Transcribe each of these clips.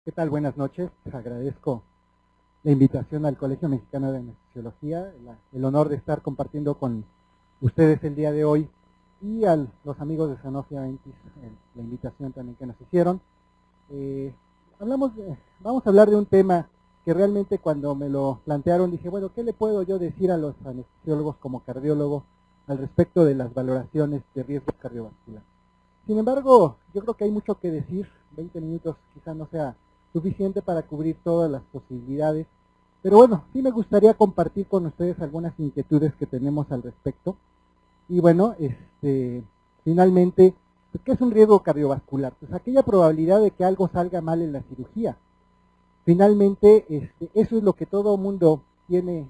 ¿Qué tal? Buenas noches. Les agradezco la invitación al Colegio Mexicano de Anestesiología, el honor de estar compartiendo con ustedes el día de hoy y a los amigos de Sanofi Aventis la invitación también que nos hicieron. Eh, vamos a hablar de un tema que realmente cuando me lo plantearon dije, bueno, ¿qué le puedo yo decir a los anestesiólogos como cardiólogo al respecto de las valoraciones de riesgo cardiovascular? Sin embargo, yo creo que hay mucho que decir. 20 minutos quizá no sea suficiente para cubrir todas las posibilidades, pero bueno, sí me gustaría compartir con ustedes algunas inquietudes que tenemos al respecto. Y bueno, finalmente, pues, ¿qué es un riesgo cardiovascular? Pues aquella probabilidad de que algo salga mal en la cirugía. Finalmente, eso es lo que todo mundo tiene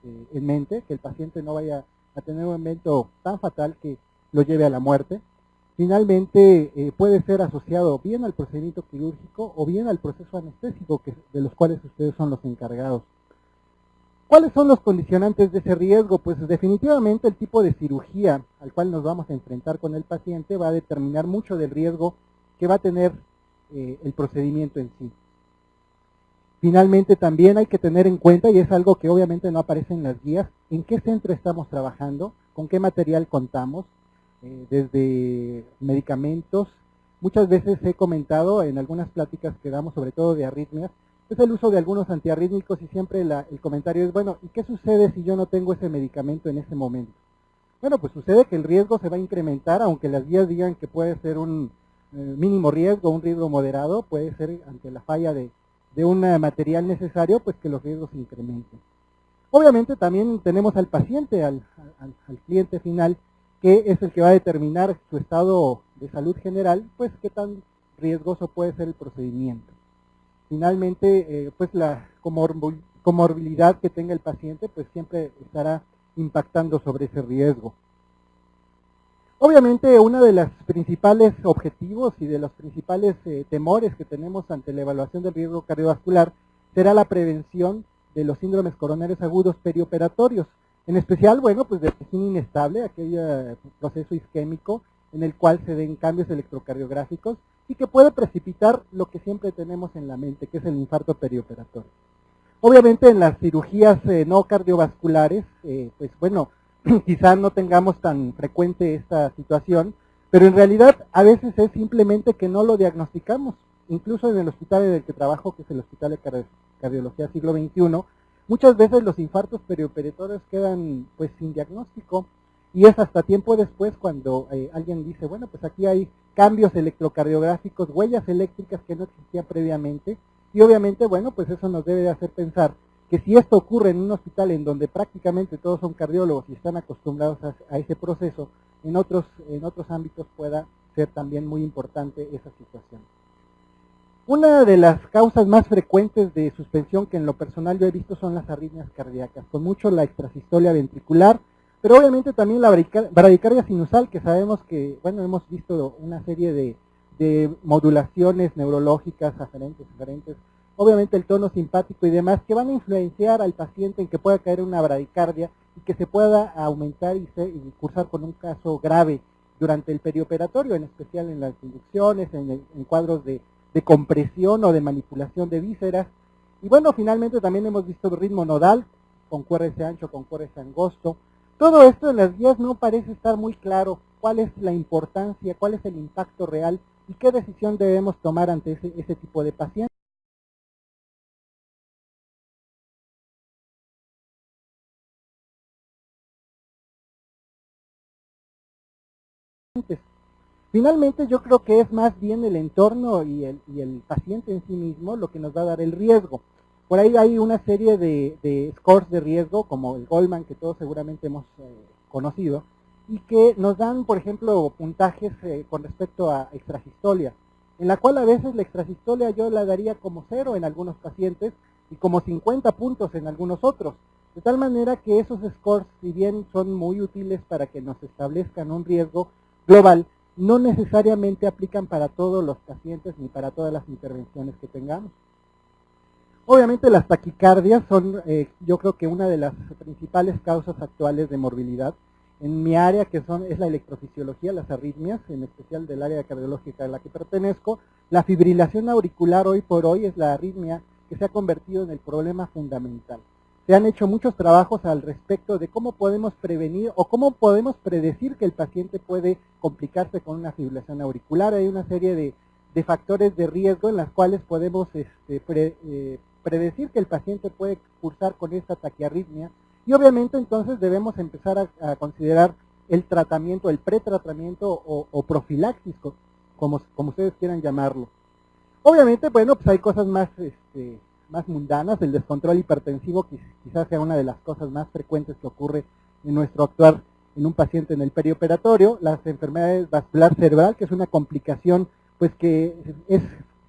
en mente, que el paciente no vaya a tener un evento tan fatal que lo lleve a la muerte. Finalmente, puede ser asociado bien al procedimiento quirúrgico o bien al proceso anestésico, de los cuales ustedes son los encargados. ¿Cuáles son los condicionantes de ese riesgo? Pues definitivamente el tipo de cirugía al cual nos vamos a enfrentar con el paciente va a determinar mucho del riesgo que va a tener el procedimiento en sí. Finalmente también hay que tener en cuenta, y es algo que obviamente no aparece en las guías, en qué centro estamos trabajando, con qué material contamos, desde medicamentos. Muchas veces he comentado en algunas pláticas que damos, sobre todo de arritmias, es el uso de algunos antiarrítmicos y siempre el comentario es, bueno, ¿y qué sucede si yo no tengo ese medicamento en ese momento? Bueno, pues sucede que el riesgo se va a incrementar, aunque las guías digan que puede ser un mínimo riesgo, un riesgo moderado, puede ser ante la falla de un material necesario, pues que los riesgos se incrementen. Obviamente también tenemos al paciente, al cliente final, que es el que va a determinar su estado de salud general, pues qué tan riesgoso puede ser el procedimiento. Finalmente, pues la comorbilidad que tenga el paciente, pues siempre estará impactando sobre ese riesgo. Obviamente, uno de los principales objetivos y de los principales temores que tenemos ante la evaluación del riesgo cardiovascular será la prevención de los síndromes coronarios agudos perioperatorios. En especial, bueno, pues de presión inestable, aquel proceso isquémico en el cual se den cambios electrocardiográficos y que puede precipitar lo que siempre tenemos en la mente, que es el infarto perioperatorio. Obviamente en las cirugías no cardiovasculares, pues bueno, quizá no tengamos tan frecuente esta situación, pero en realidad a veces es simplemente que no lo diagnosticamos. Incluso en el hospital en el que trabajo, que es el Hospital de Cardiología Siglo XXI, muchas veces los infartos perioperatorios quedan pues sin diagnóstico y es hasta tiempo después cuando alguien dice, bueno, pues aquí hay cambios electrocardiográficos, huellas eléctricas que no existían previamente y obviamente, bueno, pues eso nos debe de hacer pensar que si esto ocurre en un hospital en donde prácticamente todos son cardiólogos y están acostumbrados a ese proceso, en otros ámbitos pueda ser también muy importante esa situación. Una de las causas más frecuentes de suspensión que en lo personal yo he visto son las arritmias cardíacas, con mucho la extrasistolia ventricular, pero obviamente también la bradicardia sinusal, que sabemos que, bueno, hemos visto una serie de modulaciones neurológicas aferentes, obviamente el tono simpático y demás, que van a influenciar al paciente en que pueda caer una bradicardia y que se pueda aumentar y cursar con un caso grave durante el perioperatorio, en especial en las inducciones, en cuadros de compresión o de manipulación de vísceras. Y bueno, finalmente también hemos visto ritmo nodal, con QRS ancho, con QRS angosto. Todo esto en las guías no parece estar muy claro cuál es la importancia, cuál es el impacto real y qué decisión debemos tomar ante ese tipo de pacientes. Finalmente yo creo que es más bien el entorno y el paciente en sí mismo lo que nos va a dar el riesgo. Por ahí hay una serie de scores de riesgo, como el Goldman, que todos seguramente hemos conocido, y que nos dan, por ejemplo, puntajes con respecto a extrasistolia, en la cual a veces la extrasistolia yo la daría como 0 en algunos pacientes y como 50 puntos en algunos otros. De tal manera que esos scores, si bien son muy útiles para que nos establezcan un riesgo global, no necesariamente aplican para todos los pacientes ni para todas las intervenciones que tengamos. Obviamente las taquicardias son yo creo que una de las principales causas actuales de morbilidad en mi área, que es la electrofisiología, las arritmias, en especial del área cardiológica a la que pertenezco. La fibrilación auricular hoy por hoy es la arritmia que se ha convertido en el problema fundamental. Se han hecho muchos trabajos al respecto de cómo podemos prevenir o cómo podemos predecir que el paciente puede complicarse con una fibrilación auricular. Hay una serie de factores de riesgo en las cuales podemos predecir que el paciente puede cursar con esta taquiarritmia, y obviamente entonces debemos empezar a considerar el tratamiento, el pretratamiento o profilaxis, como ustedes quieran llamarlo. Obviamente, bueno, pues hay cosas más mundanas. El descontrol hipertensivo quizás sea una de las cosas más frecuentes que ocurre en nuestro actuar en un paciente en el perioperatorio. Las enfermedades vascular cerebral, que es una complicación pues que es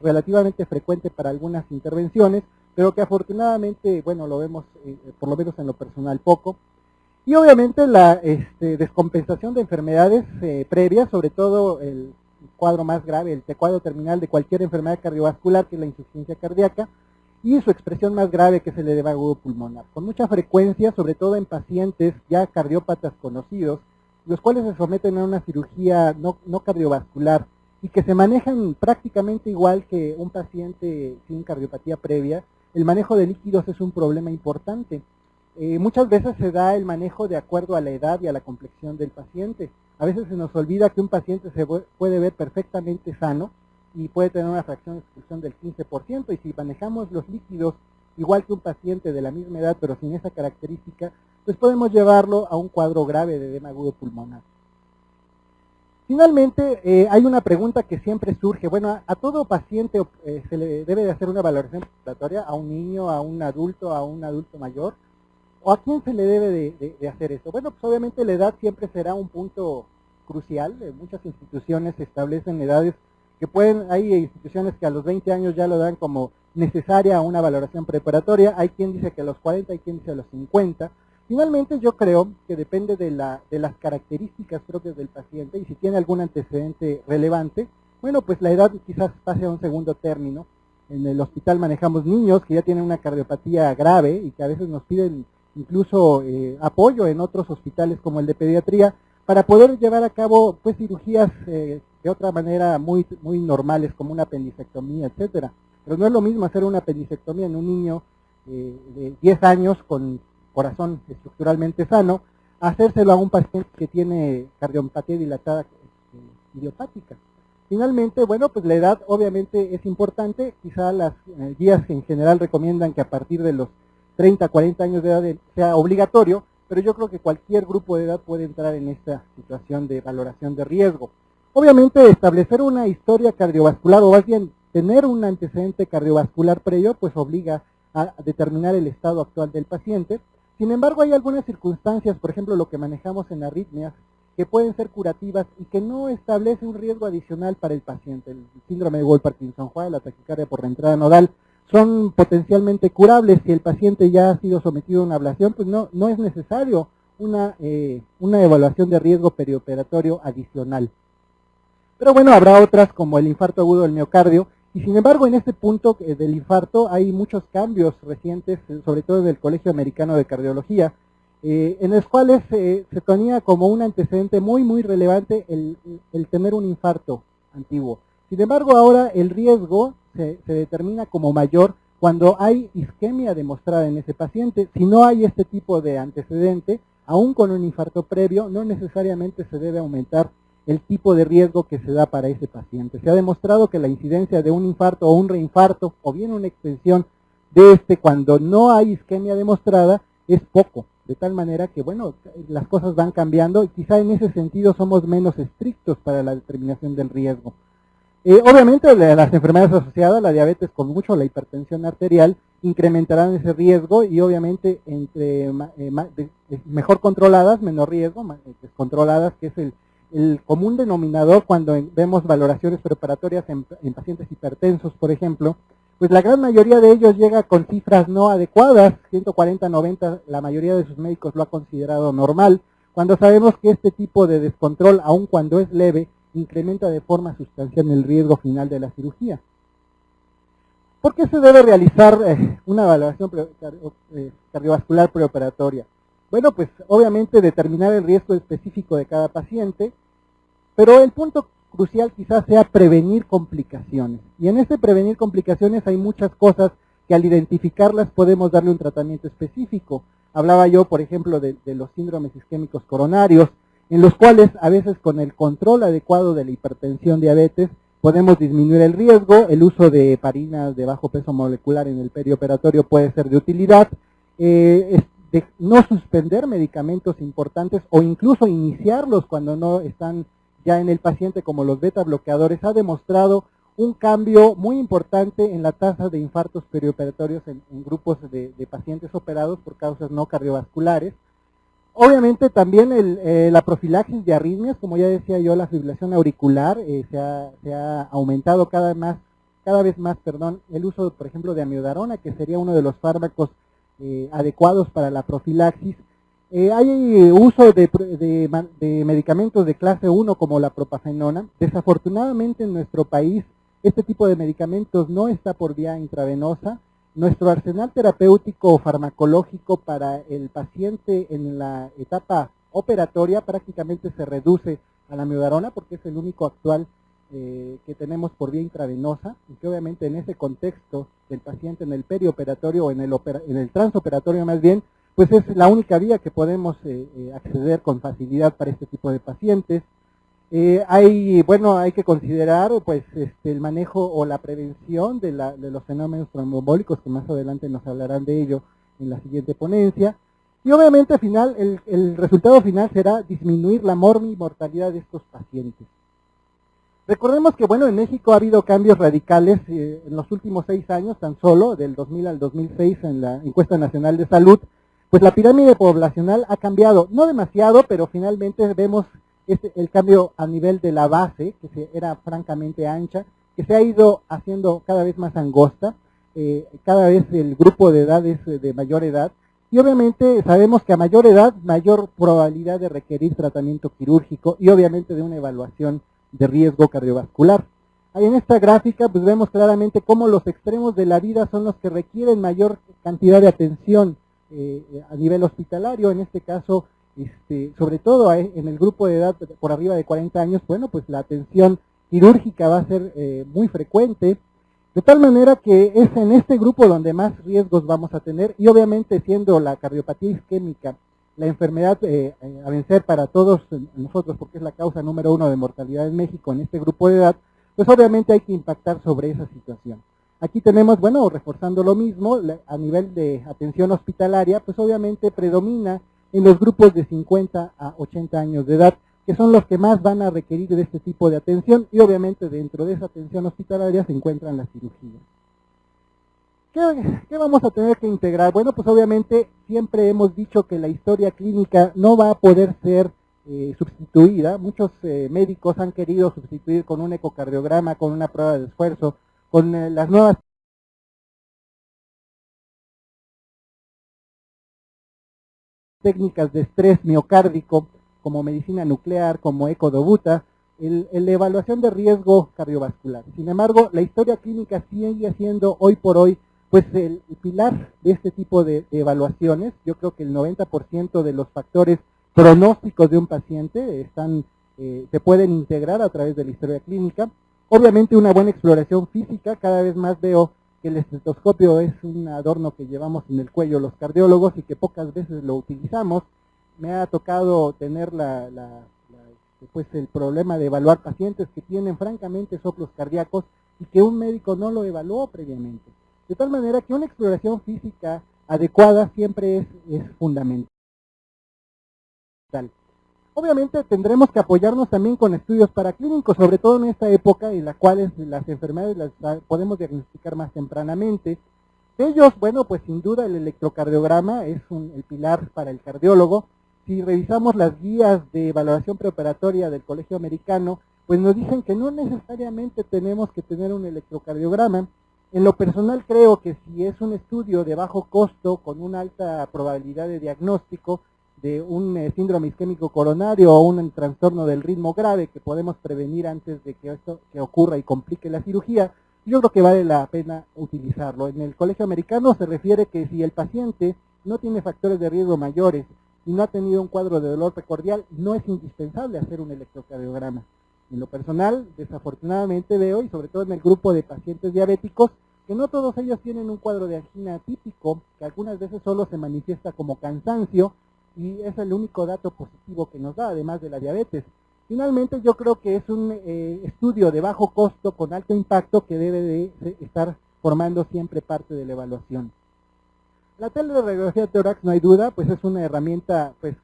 relativamente frecuente para algunas intervenciones, pero que afortunadamente, bueno, lo vemos por lo menos en lo personal poco. Y obviamente la descompensación de enfermedades previas, sobre todo el cuadro más grave, el cuadro terminal de cualquier enfermedad cardiovascular, que es la insuficiencia cardíaca, y su expresión más grave, que es el edema agudo pulmonar, con mucha frecuencia, sobre todo en pacientes ya cardiópatas conocidos, los cuales se someten a una cirugía no cardiovascular y que se manejan prácticamente igual que un paciente sin cardiopatía previa. El manejo de líquidos es un problema importante. Muchas veces se da el manejo de acuerdo a la edad y a la complexión del paciente. A veces se nos olvida que un paciente se puede ver perfectamente sano y puede tener una fracción de exclusión del 15%, y si manejamos los líquidos igual que un paciente de la misma edad pero sin esa característica, pues podemos llevarlo a un cuadro grave de edema agudo pulmonar. Finalmente, hay una pregunta que siempre surge. Bueno, a todo paciente se le debe de hacer una valoración respiratoria, a un niño, a un adulto mayor, ¿o a quién se le debe de hacer esto? Bueno, pues obviamente la edad siempre será un punto crucial. Muchas instituciones establecen edades que hay instituciones que a los 20 años ya lo dan como necesaria una valoración preparatoria, hay quien dice que a los 40, hay quien dice a los 50. Finalmente yo creo que depende de las características propias del paciente, y si tiene algún antecedente relevante, bueno, pues la edad quizás pase a un segundo término. En el hospital manejamos niños que ya tienen una cardiopatía grave y que a veces nos piden incluso apoyo en otros hospitales como el de pediatría para poder llevar a cabo pues cirugías de otra manera muy normales, como una apendicectomía, etcétera. Pero no es lo mismo hacer una apendicectomía en un niño de 10 años con corazón estructuralmente sano, hacérselo a un paciente que tiene cardiopatía dilatada idiopática. Finalmente, bueno, pues la edad obviamente es importante. Quizá las guías en general recomiendan que a partir de los 30, 40 años de edad sea obligatorio, pero yo creo que cualquier grupo de edad puede entrar en esta situación de valoración de riesgo. Obviamente establecer una historia cardiovascular, o más bien tener un antecedente cardiovascular previo, pues obliga a determinar el estado actual del paciente. Sin embargo, hay algunas circunstancias, por ejemplo, lo que manejamos en arritmias, que pueden ser curativas y que no establece un riesgo adicional para el paciente. El síndrome de Wolff-Parkinson-White, la taquicardia por reentrada nodal, son potencialmente curables. Si el paciente ya ha sido sometido a una ablación, pues no es necesario una evaluación de riesgo perioperatorio adicional. Pero bueno, habrá otras como el infarto agudo del miocardio, y sin embargo en este punto del infarto hay muchos cambios recientes, sobre todo en el Colegio Americano de Cardiología, en los cuales se tenía como un antecedente muy relevante el tener un infarto antiguo. Sin embargo, ahora el riesgo se determina como mayor cuando hay isquemia demostrada en ese paciente. Si no hay este tipo de antecedente, aún con un infarto previo, no necesariamente se debe aumentar el tipo de riesgo que se da para ese paciente. Se ha demostrado que la incidencia de un infarto o un reinfarto, o bien una extensión de cuando no hay isquemia demostrada, es poco. De tal manera que, bueno, las cosas van cambiando y quizá en ese sentido somos menos estrictos para la determinación del riesgo. Obviamente las enfermedades asociadas, la diabetes con mucho, la hipertensión arterial, incrementarán ese riesgo, y obviamente entre mejor controladas, menor riesgo, descontroladas, que es el común denominador cuando vemos valoraciones preparatorias en pacientes hipertensos, por ejemplo, pues la gran mayoría de ellos llega con cifras no adecuadas, 140, 90, la mayoría de sus médicos lo ha considerado normal, cuando sabemos que este tipo de descontrol, aun cuando es leve, incrementa de forma sustancial el riesgo final de la cirugía. ¿Por qué se debe realizar una valoración cardiovascular preoperatoria? Bueno, pues obviamente determinar el riesgo específico de cada paciente, pero el punto crucial quizás sea prevenir complicaciones. Y en este prevenir complicaciones hay muchas cosas que al identificarlas podemos darle un tratamiento específico. Hablaba yo, por ejemplo, de los síndromes isquémicos coronarios, en los cuales a veces con el control adecuado de la hipertensión, diabetes, podemos disminuir el riesgo. El uso de heparinas de bajo peso molecular en el perioperatorio puede ser de utilidad. De no suspender medicamentos importantes o incluso iniciarlos cuando no están ya en el paciente, como los beta bloqueadores, ha demostrado un cambio muy importante en la tasa de infartos perioperatorios en grupos de pacientes operados por causas no cardiovasculares. Obviamente también la profilaxis de arritmias, como ya decía yo, la fibrilación auricular, se ha aumentado cada vez más, el uso, por ejemplo, de amiodarona, que sería uno de los fármacos adecuados para la profilaxis. Hay uso de medicamentos de clase 1 como la propafenona. Desafortunadamente en nuestro país este tipo de medicamentos no está por vía intravenosa. Nuestro arsenal terapéutico o farmacológico para el paciente en la etapa operatoria prácticamente se reduce a la amiodarona porque es el único actual que tenemos por vía intravenosa, y que obviamente en ese contexto del paciente en el perioperatorio o en el transoperatorio más bien, pues es la única vía que podemos acceder con facilidad para este tipo de pacientes. Hay que considerar pues el manejo o la prevención de los fenómenos tromboembólicos, que más adelante nos hablarán de ello en la siguiente ponencia. Y obviamente al final el resultado final será disminuir la mortalidad de estos pacientes. Recordemos que bueno, en México ha habido cambios radicales en los últimos 6 años, tan solo del 2000 al 2006 en la Encuesta Nacional de Salud. Pues la pirámide poblacional ha cambiado, no demasiado, pero finalmente vemos el cambio a nivel de la base, que era francamente ancha, que se ha ido haciendo cada vez más angosta, cada vez el grupo de edad es de mayor edad, y obviamente sabemos que a mayor edad, mayor probabilidad de requerir tratamiento quirúrgico y obviamente de una evaluación de riesgo cardiovascular. Ahí en esta gráfica pues vemos claramente cómo los extremos de la vida son los que requieren mayor cantidad de atención a nivel hospitalario. En este caso, sobre todo en el grupo de edad por arriba de 40 años, bueno, pues la atención quirúrgica va a ser muy frecuente, de tal manera que es en este grupo donde más riesgos vamos a tener, y obviamente siendo la cardiopatía isquémica la enfermedad a vencer para todos nosotros, porque es la causa número 1 de mortalidad en México en este grupo de edad, pues obviamente hay que impactar sobre esa situación. Aquí tenemos, bueno, reforzando lo mismo, a nivel de atención hospitalaria, pues obviamente predomina en los grupos de 50 a 80 años de edad, que son los que más van a requerir de este tipo de atención, y obviamente dentro de esa atención hospitalaria se encuentran las cirugías. ¿Qué vamos a tener que integrar? Bueno, pues obviamente siempre hemos dicho que la historia clínica no va a poder ser sustituida. Muchos médicos han querido sustituir con un ecocardiograma, con una prueba de esfuerzo, con las nuevas técnicas de estrés miocárdico, como medicina nuclear, como ecodobuta, la evaluación de riesgo cardiovascular. Sin embargo, la historia clínica sigue siendo hoy por hoy pues el pilar de este tipo de evaluaciones. Yo creo que el 90% de los factores pronósticos de un paciente se pueden integrar a través de la historia clínica. Obviamente una buena exploración física, cada vez más veo que el estetoscopio es un adorno que llevamos en el cuello los cardiólogos y que pocas veces lo utilizamos. Me ha tocado tener el problema de evaluar pacientes que tienen francamente soplos cardíacos y que un médico no lo evaluó previamente. De tal manera que una exploración física adecuada siempre es fundamental. Obviamente tendremos que apoyarnos también con estudios paraclínicos, sobre todo en esta época en la cual las enfermedades las podemos diagnosticar más tempranamente. De ellos, bueno, pues sin duda el electrocardiograma es el pilar para el cardiólogo. Si revisamos las guías de valoración preoperatoria del Colegio Americano, pues nos dicen que no necesariamente tenemos que tener un electrocardiograma. En lo personal creo que si es un estudio de bajo costo, con una alta probabilidad de diagnóstico de un síndrome isquémico coronario o un trastorno del ritmo grave que podemos prevenir antes de que esto ocurra y complique la cirugía, yo creo que vale la pena utilizarlo. En el Colegio Americano se refiere que si el paciente no tiene factores de riesgo mayores, y no ha tenido un cuadro de dolor precordial, no es indispensable hacer un electrocardiograma. En lo personal, desafortunadamente veo, y sobre todo en el grupo de pacientes diabéticos, que no todos ellos tienen un cuadro de angina típico, que algunas veces solo se manifiesta como cansancio, y es el único dato positivo que nos da, además de la diabetes. Finalmente, yo creo que es un estudio de bajo costo con alto impacto que debe de estar formando siempre parte de la evaluación. La teleradiografía de tórax, no hay duda, pues es una herramienta pues,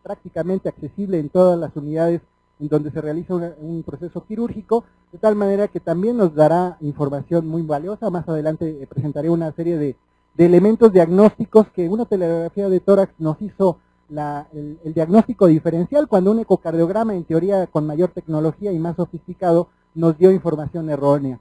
prácticamente accesible en todas las unidades en donde se realiza un proceso quirúrgico, de tal manera que también nos dará información muy valiosa. Más adelante presentaré una serie de elementos diagnósticos que una teleradiografía de tórax nos hizo el diagnóstico diferencial, cuando un ecocardiograma, en teoría con mayor tecnología y más sofisticado, nos dio información errónea.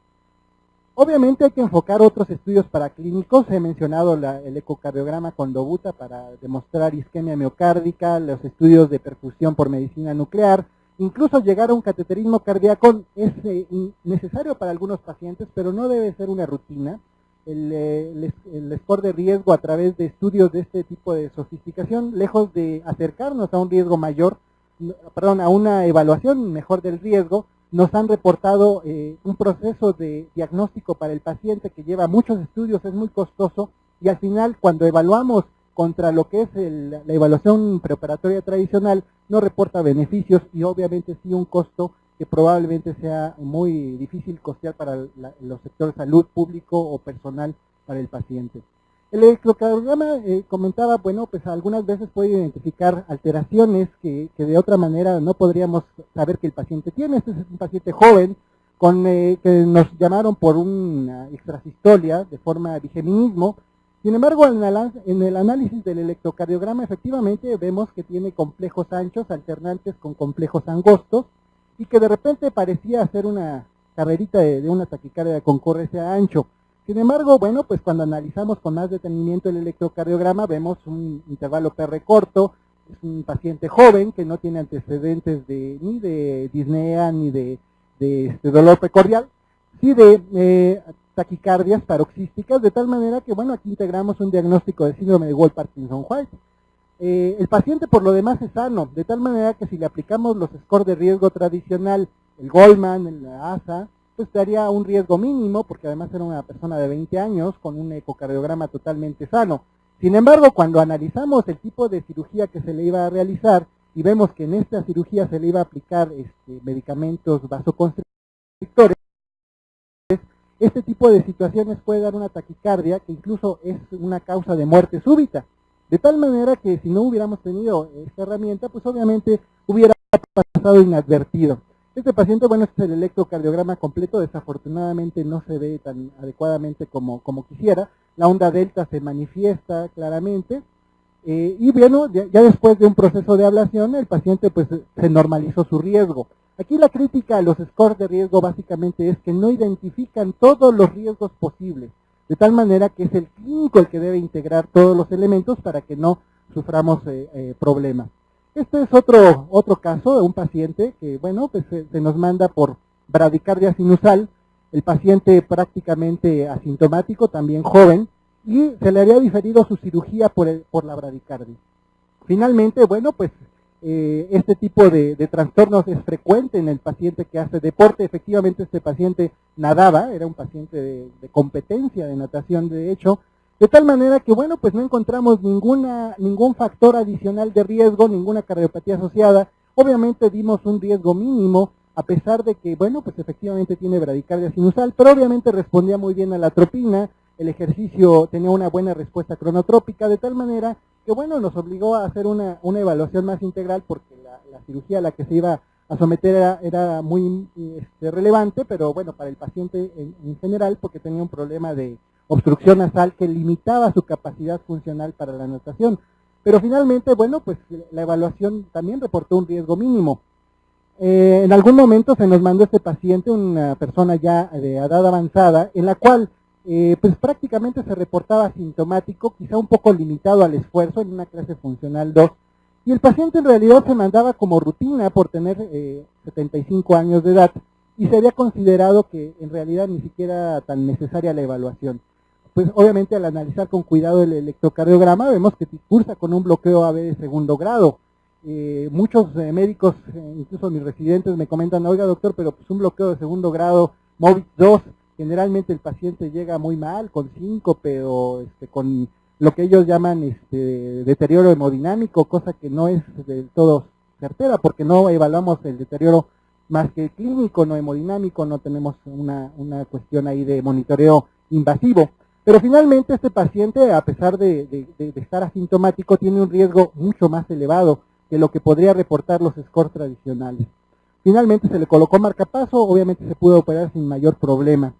Obviamente hay que enfocar otros estudios paraclínicos. He mencionado el ecocardiograma con dobuta para demostrar isquemia miocárdica, los estudios de perfusión por medicina nuclear, incluso llegar a un cateterismo cardíaco es necesario para algunos pacientes, pero no debe ser una rutina. El score de riesgo a través de estudios de este tipo de sofisticación, lejos de acercarnos a un riesgo mayor, perdón, a una evaluación mejor del riesgo, nos han reportado un proceso de diagnóstico para el paciente que lleva muchos estudios, es muy costoso, y al final cuando evaluamos contra lo que es la evaluación preoperatoria tradicional, no reporta beneficios y obviamente sí un costo que probablemente sea muy difícil costear para los sectores de salud público o personal para el paciente. El electrocardiograma comentaba, bueno, pues algunas veces puede identificar alteraciones que de otra manera no podríamos saber que el paciente tiene. Este es un paciente joven que nos llamaron por una extrasistolia de forma de bigeminismo. Sin embargo, en el análisis del electrocardiograma efectivamente vemos que tiene complejos anchos alternantes con complejos angostos y que de repente parecía hacer una carrerita de una taquicardia de concurrencia ancho. Sin embargo, bueno, pues cuando analizamos con más detenimiento el electrocardiograma vemos un intervalo PR corto, es un paciente joven que no tiene antecedentes ni de disnea ni de dolor precordial, sí de taquicardias paroxísticas, de tal manera que, bueno, aquí integramos un diagnóstico de síndrome de Wolff-Parkinson-White. El paciente por lo demás es sano, de tal manera que si le aplicamos los scores de riesgo tradicional, el Goldman, el ASA, pues daría un riesgo mínimo, porque además era una persona de 20 años con un ecocardiograma totalmente sano. Sin embargo, cuando analizamos el tipo de cirugía que se le iba a realizar y vemos que en esta cirugía se le iba a aplicar medicamentos vasoconstrictores, este tipo de situaciones puede dar una taquicardia que incluso es una causa de muerte súbita. De tal manera que si no hubiéramos tenido esta herramienta, pues obviamente hubiera pasado inadvertido. Este paciente, bueno, este es el electrocardiograma completo, desafortunadamente no se ve tan adecuadamente como quisiera. La onda delta se manifiesta claramente y bueno, ya después de un proceso de ablación, el paciente pues se normalizó su riesgo. Aquí la crítica a los scores de riesgo básicamente es que no identifican todos los riesgos posibles, de tal manera que es el clínico el que debe integrar todos los elementos para que no suframos problemas. Este es otro caso de un paciente que, bueno, pues se nos manda por bradicardia sinusal, el paciente prácticamente asintomático, también joven, y se le había diferido su cirugía por la bradicardia. Finalmente, bueno, pues este tipo de trastornos es frecuente en el paciente que hace deporte. Efectivamente este paciente nadaba, era un paciente de competencia de natación de hecho, de tal manera que bueno, pues no encontramos ningún factor adicional de riesgo, ninguna cardiopatía asociada. Obviamente dimos un riesgo mínimo, a pesar de que bueno, pues efectivamente tiene bradicardia sinusal, pero obviamente respondía muy bien a la atropina, el ejercicio tenía una buena respuesta cronotrópica, de tal manera que bueno, nos obligó a hacer una evaluación más integral porque la cirugía a la que se iba a someter era muy relevante, pero bueno, para el paciente en general, porque tenía un problema de obstrucción nasal que limitaba su capacidad funcional para la natación. Pero finalmente, bueno, pues la evaluación también reportó un riesgo mínimo. En algún momento se nos mandó este paciente, una persona ya de edad avanzada, en la cual pues prácticamente se reportaba asintomático, quizá un poco limitado al esfuerzo en una clase funcional 2, y el paciente en realidad se mandaba como rutina por tener 75 años de edad, y se había considerado que en realidad ni siquiera era tan necesaria la evaluación. pues obviamente al analizar con cuidado el electrocardiograma vemos que cursa con un bloqueo AB de segundo grado. Muchos médicos, incluso mis residentes, me comentan, oiga doctor, pero pues un bloqueo de segundo grado, MOVIC 2, generalmente el paciente llega muy mal, con síncope o con lo que ellos llaman deterioro hemodinámico, cosa que no es del todo certera, porque no evaluamos el deterioro más que clínico, no hemodinámico, no tenemos una cuestión ahí de monitoreo invasivo. Pero finalmente este paciente, a pesar de estar asintomático, tiene un riesgo mucho más elevado que lo que podría reportar los scores tradicionales. Finalmente se le colocó marcapaso, obviamente se pudo operar sin mayor problema.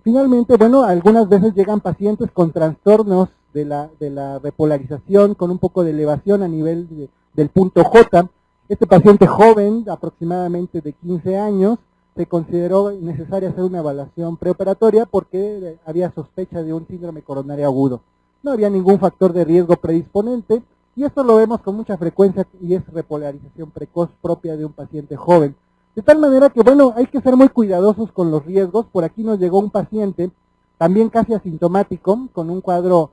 Finalmente, bueno, algunas veces llegan pacientes con trastornos de la repolarización, con un poco de elevación a nivel del punto J. Este paciente joven, aproximadamente de 15 años, se consideró necesaria hacer una evaluación preoperatoria porque había sospecha de un síndrome coronario agudo. No había ningún factor de riesgo predisponente y esto lo vemos con mucha frecuencia y es repolarización precoz propia de un paciente joven. De tal manera que, bueno, hay que ser muy cuidadosos con los riesgos. Por aquí nos llegó un paciente, también casi asintomático, con un cuadro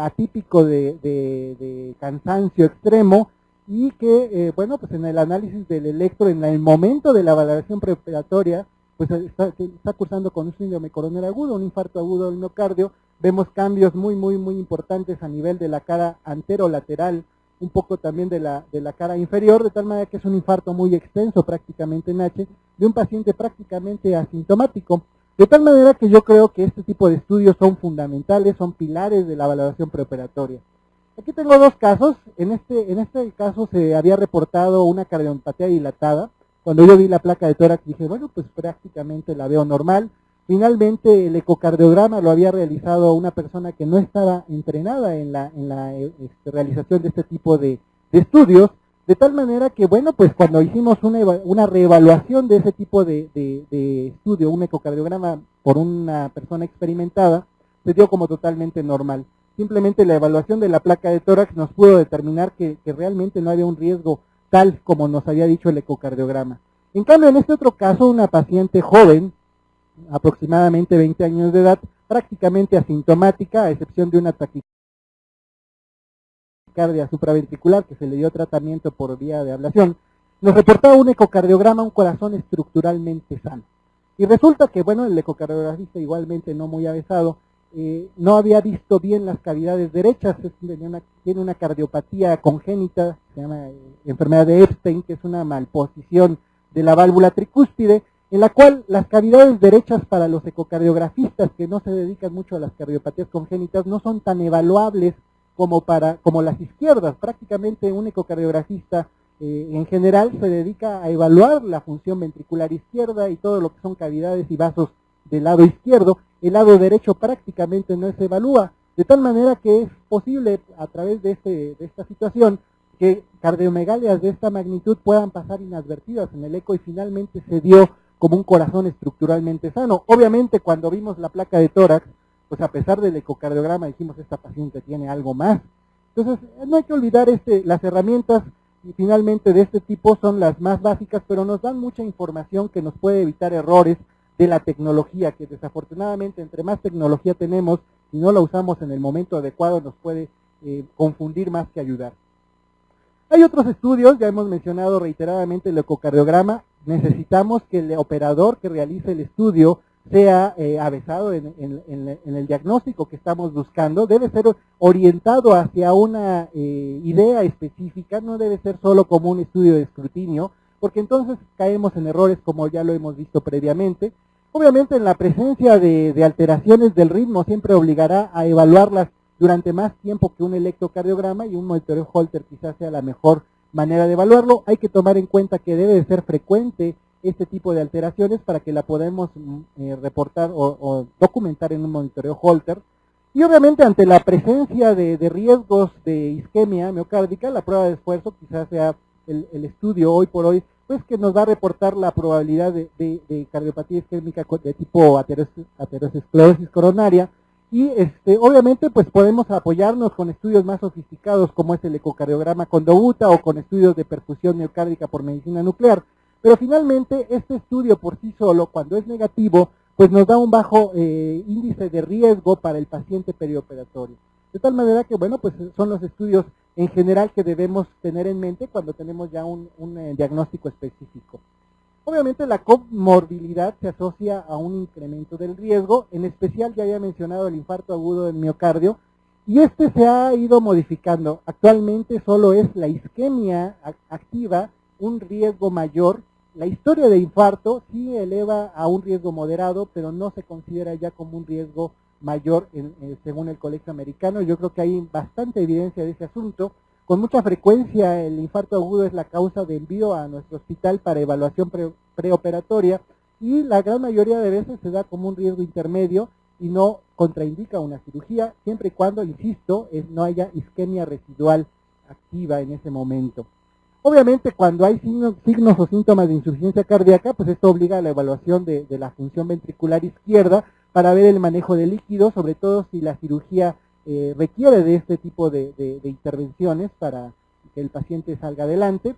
atípico de cansancio extremo, y que, bueno, pues en el análisis del electro, en el momento de la valoración preoperatoria, pues está cursando con un síndrome coronario agudo, un infarto agudo del miocardio. Vemos cambios muy importantes a nivel de la cara anterolateral, un poco también de la cara inferior, de tal manera que es un infarto muy extenso, prácticamente en H, de un paciente prácticamente asintomático. De tal manera que yo creo que este tipo de estudios son fundamentales, son pilares de la valoración preoperatoria. Aquí tengo dos casos. En este caso se había reportado una cardiomiopatía dilatada. Cuando yo vi la placa de tórax dije, bueno, pues prácticamente la veo normal. Finalmente el ecocardiograma lo había realizado una persona que no estaba entrenada en la realización de este tipo de estudios, de tal manera que, bueno, pues cuando hicimos una reevaluación de ese tipo de estudio, un ecocardiograma por una persona experimentada, se dio como totalmente normal. Simplemente la evaluación de la placa de tórax nos pudo determinar que realmente no había un riesgo tal como nos había dicho el ecocardiograma. En cambio, en este otro caso, una paciente joven, aproximadamente 20 años de edad, prácticamente asintomática, a excepción de una taquicardia supraventricular que se le dio tratamiento por vía de ablación, nos reportaba un ecocardiograma, un corazón estructuralmente sano. Y resulta que, bueno, el ecocardiografista, igualmente no muy avesado, no había visto bien las cavidades derechas. Tiene una cardiopatía congénita, se llama enfermedad de Epstein, que es una malposición de la válvula tricúspide, en la cual las cavidades derechas para los ecocardiografistas que no se dedican mucho a las cardiopatías congénitas no son tan evaluables como las izquierdas. Prácticamente un ecocardiografista en general se dedica a evaluar la función ventricular izquierda y todo lo que son cavidades y vasos del lado izquierdo. El lado derecho prácticamente no se evalúa, de tal manera que es posible a través de esta situación que cardiomegalias de esta magnitud puedan pasar inadvertidas en el eco y finalmente se dio como un corazón estructuralmente sano. Obviamente cuando vimos la placa de tórax, pues a pesar del ecocardiograma dijimos esta paciente tiene algo más. Entonces no hay que olvidar las herramientas y finalmente de este tipo son las más básicas, pero nos dan mucha información que nos puede evitar errores de la tecnología, que desafortunadamente entre más tecnología tenemos, si no la usamos en el momento adecuado nos puede confundir más que ayudar. Hay otros estudios, ya hemos mencionado reiteradamente el ecocardiograma. Necesitamos que el operador que realice el estudio sea avesado en el diagnóstico que estamos buscando. Debe ser orientado hacia una idea específica, no debe ser solo como un estudio de escrutinio, porque entonces caemos en errores como ya lo hemos visto previamente. Obviamente en la presencia de alteraciones del ritmo siempre obligará a evaluarlas durante más tiempo que un electrocardiograma, y un monitoreo Holter quizás sea la mejor manera de evaluarlo. Hay que tomar en cuenta que debe de ser frecuente este tipo de alteraciones para que la podamos reportar o documentar en un monitoreo Holter. Y obviamente ante la presencia de riesgos de isquemia miocárdica, la prueba de esfuerzo quizás sea el estudio hoy por hoy, pues que nos va a reportar la probabilidad de cardiopatía isquémica de tipo aterosclerosis coronaria. Y obviamente pues podemos apoyarnos con estudios más sofisticados como es el ecocardiograma con dobuta o con estudios de perfusión miocárdica por medicina nuclear. Pero finalmente este estudio por sí solo, cuando es negativo, pues nos da un bajo índice de riesgo para el paciente perioperatorio. De tal manera que, bueno, pues son los estudios en general que debemos tener en mente cuando tenemos ya un diagnóstico específico. Obviamente la comorbilidad se asocia a un incremento del riesgo, en especial ya había mencionado el infarto agudo del miocardio, y este se ha ido modificando. Actualmente solo es la isquemia activa un riesgo mayor. La historia de infarto sí eleva a un riesgo moderado, pero no se considera ya como un riesgo mayor según el Colegio Americano. Yo creo que hay bastante evidencia de ese asunto. Con mucha frecuencia el infarto agudo es la causa de envío a nuestro hospital para evaluación preoperatoria y la gran mayoría de veces se da como un riesgo intermedio y no contraindica una cirugía, siempre y cuando, insisto, no haya isquemia residual activa en ese momento. Obviamente cuando hay signos o síntomas de insuficiencia cardíaca, pues esto obliga a la evaluación de la función ventricular izquierda para ver el manejo de líquidos, sobre todo si la cirugía requiere de este tipo de intervenciones para que el paciente salga adelante.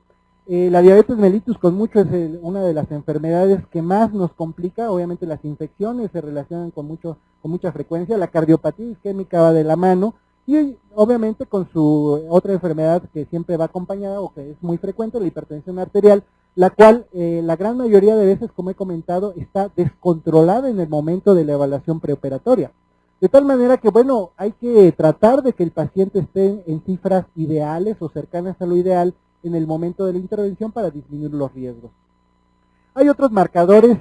La diabetes mellitus con mucho es una de las enfermedades que más nos complica. Obviamente las infecciones se relacionan con mucha frecuencia, la cardiopatía isquémica va de la mano y obviamente con su otra enfermedad que siempre va acompañada o que es muy frecuente, la hipertensión arterial, la cual la gran mayoría de veces, como he comentado, está descontrolada en el momento de la evaluación preoperatoria. De tal manera que, bueno, hay que tratar de que el paciente esté en cifras ideales o cercanas a lo ideal en el momento de la intervención para disminuir los riesgos. Hay otros marcadores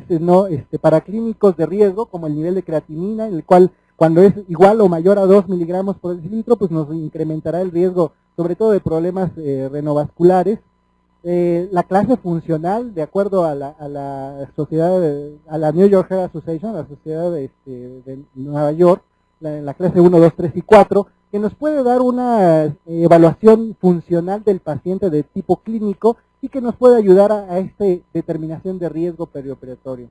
paraclínicos de riesgo, como el nivel de creatinina, en el cual cuando es igual o mayor a 2 miligramos por decilitro, pues nos incrementará el riesgo, sobre todo de problemas renovasculares. La clase funcional, de acuerdo a la sociedad, a la New York Heart Association, la sociedad de Nueva York, la clase 1, 2, 3 y 4, que nos puede dar una evaluación funcional del paciente de tipo clínico y que nos puede ayudar a esta determinación de riesgo perioperatorio.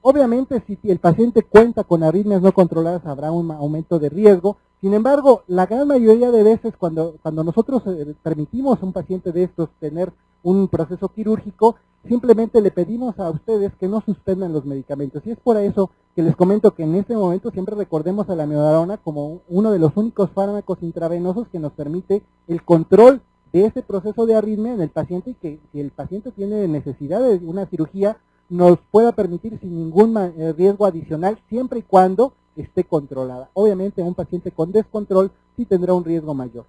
Obviamente, si el paciente cuenta con arritmias no controladas, habrá un aumento de riesgo. Sin embargo, la gran mayoría de veces cuando nosotros permitimos a un paciente de estos tener un proceso quirúrgico, simplemente le pedimos a ustedes que no suspendan los medicamentos. Y es por eso que les comento que en este momento siempre recordemos a la amiodarona como uno de los únicos fármacos intravenosos que nos permite el control de ese proceso de arritmia en el paciente y que si el paciente tiene necesidad de una cirugía, nos pueda permitir sin ningún riesgo adicional, siempre y cuando esté controlada. Obviamente un paciente con descontrol sí tendrá un riesgo mayor.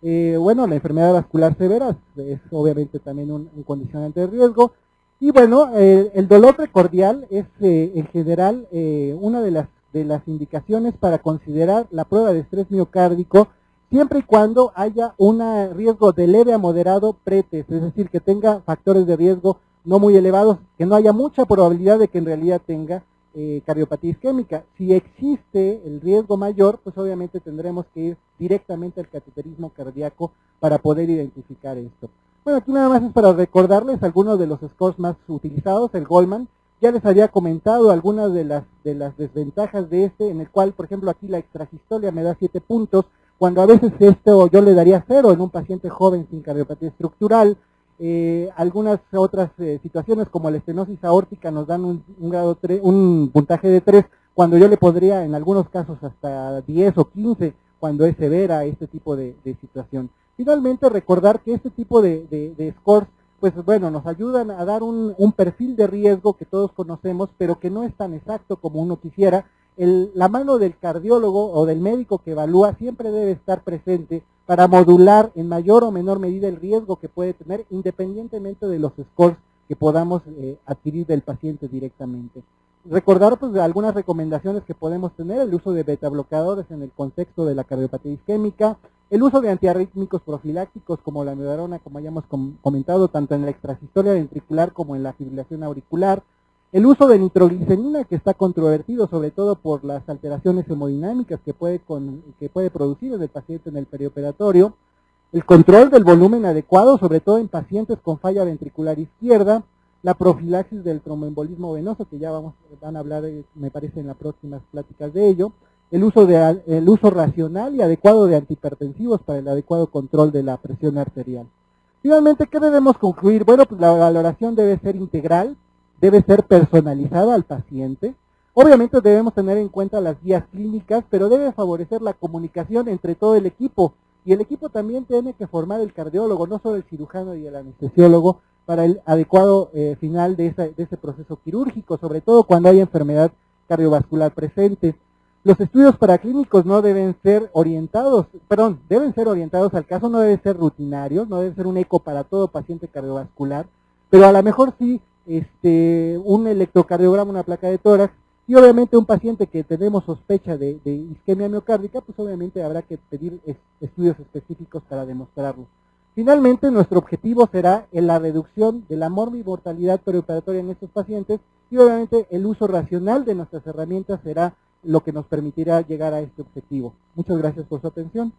Bueno, la enfermedad vascular severa es obviamente también un condicionante de riesgo. Y bueno, el dolor precordial es en general una de las indicaciones para considerar la prueba de estrés miocárdico, siempre y cuando haya un riesgo de leve a moderado pretest, es decir, que tenga factores de riesgo no muy elevados, que no haya mucha probabilidad de que en realidad tenga cardiopatía isquémica. Si existe el riesgo mayor, pues obviamente tendremos que ir directamente al cateterismo cardíaco para poder identificar esto. Bueno, aquí nada más es para recordarles algunos de los scores más utilizados, el Goldman. Ya les había comentado algunas de las desventajas de en el cual, por ejemplo, aquí la extrasystolia me da 7 puntos, cuando a veces esto yo le daría 0 en un paciente joven sin cardiopatía estructural. Algunas otras situaciones como la estenosis aórtica nos dan un puntaje de 3, cuando yo le podría en algunos casos hasta 10 o 15 cuando es severa este tipo de situación. Finalmente, recordar que este tipo de scores, pues bueno, nos ayudan a dar un perfil de riesgo que todos conocemos, pero que no es tan exacto como uno quisiera. La mano del cardiólogo o del médico que evalúa siempre debe estar presente para modular en mayor o menor medida el riesgo que puede tener, independientemente de los scores que podamos adquirir del paciente directamente. Recordar pues algunas recomendaciones que podemos tener: el uso de betabloqueadores en el contexto de la cardiopatía isquémica, el uso de antiarrítmicos profilácticos como la amiodarona, como hayamos comentado, tanto en la extrasistolia ventricular como en la fibrilación auricular, el uso de nitroglicerina, que está controvertido sobre todo por las alteraciones hemodinámicas que puede producir en el paciente en el perioperatorio, el control del volumen adecuado, sobre todo en pacientes con falla ventricular izquierda, la profilaxis del tromboembolismo venoso, que ya van a hablar, me parece, en las próximas pláticas de ello, el uso racional y adecuado de antihipertensivos para el adecuado control de la presión arterial. Finalmente, ¿qué debemos concluir? Bueno, pues la valoración debe ser integral, debe ser personalizada al paciente. Obviamente debemos tener en cuenta las guías clínicas, pero debe favorecer la comunicación entre todo el equipo. Y el equipo también tiene que formar el cardiólogo, no solo el cirujano y el anestesiólogo, para el adecuado final de ese proceso quirúrgico, sobre todo cuando hay enfermedad cardiovascular presente. Los estudios paraclínicos no deben ser orientados, perdón, deben ser orientados al caso, no deben ser rutinarios, no deben ser un eco para todo paciente cardiovascular, pero a lo mejor sí un electrocardiograma, una placa de tórax, y obviamente un paciente que tenemos sospecha de isquemia miocárdica, pues obviamente habrá que pedir estudios específicos para demostrarlo. Finalmente, nuestro objetivo será la reducción de la mortalidad perioperatoria en estos pacientes y obviamente el uso racional de nuestras herramientas será lo que nos permitirá llegar a este objetivo. Muchas gracias por su atención.